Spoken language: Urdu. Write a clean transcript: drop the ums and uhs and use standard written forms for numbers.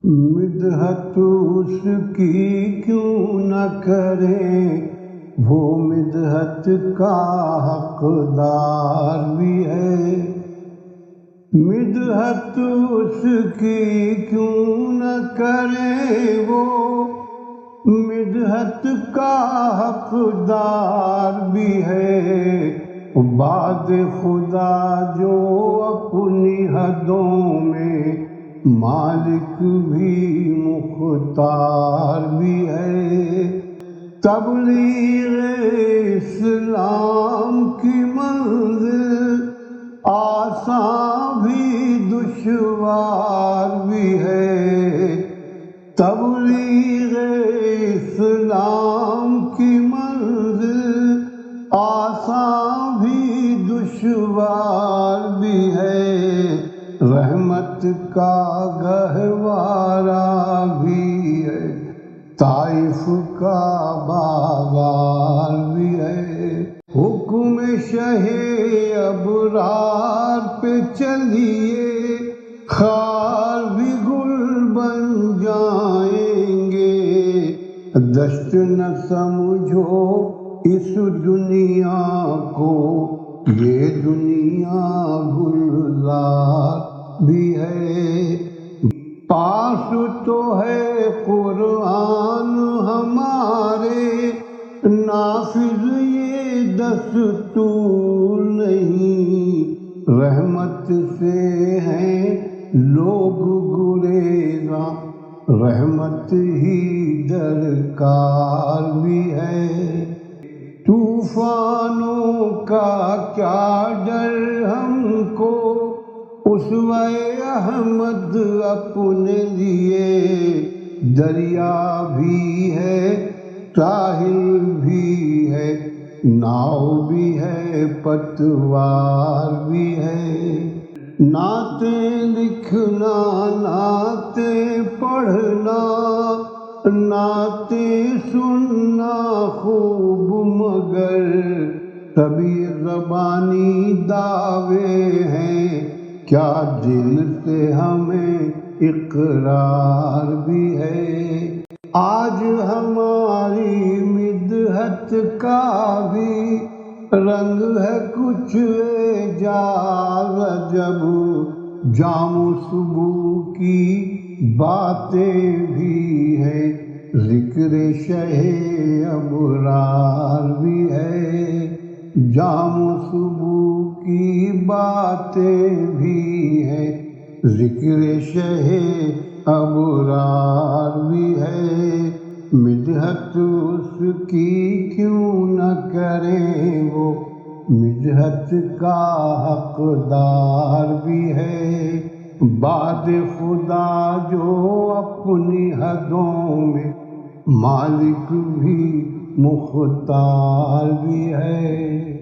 مدحت اس کی کیوں نہ کریں، وہ مدحت کا حقدار بھی ہے۔ مدحت اس کی کیوں نہ کریں، وہ مدحت کا حقدار بھی ہے۔ بعد خدا جو اپنی حدوں میں مالک بھی مختار بھی ہے۔ تبلیغ اسلام کی منزل آسان بھی دشوار بھی ہے۔ تبلیغ اسلام کی منزل آسان بھی دشوار بھی ہے۔ رحمت کا گہوارہ بھی ہے، طائف کا بازار بھی ہے۔ حکم شہ ابرار پہ چلیے، خار بھی گل بن جائیں گے۔ دشت نہ سمجھو اس دنیا کو، یہ دنیا گلزار بھی ہے۔ پاس تو ہے قرآن ہمارے، نافذ یہ دستور نہیں۔ رحمت سے ہیں لوگ گریزاں، رحمت ہی درکار بھی ہے۔ طوفانوں کا کیا ڈر ہم کو، اسوہ احمد اپنے لیے۔ دریا بھی ہے، ساحل بھی ہے، ناؤ بھی ہے، پتوار بھی ہے۔ نعتیں لکھنا، نعتیں پڑھنا، نعتیں سننا خوب، مگر سبھی زبانی دعوے ہیں، کیا دل سے ہمیں اقرار بھی ہے۔ آج ہماری مدحت کا بھی رنگ ہے کچھ اعجاز، جب جام صبح کی باتیں بھی ہیں، ذکر شہ ابرار بھی ہے۔ جام صبح کی باتیں بھی ہیں، ذکر شہ ابرار بھی ہے۔ مدحت اس کی کیوں نہ کریں، وہ مدحت کا حقدار بھی ہے۔ بعد خدا جو اپنی حدوں میں مالک بھی مختار بھی ہے۔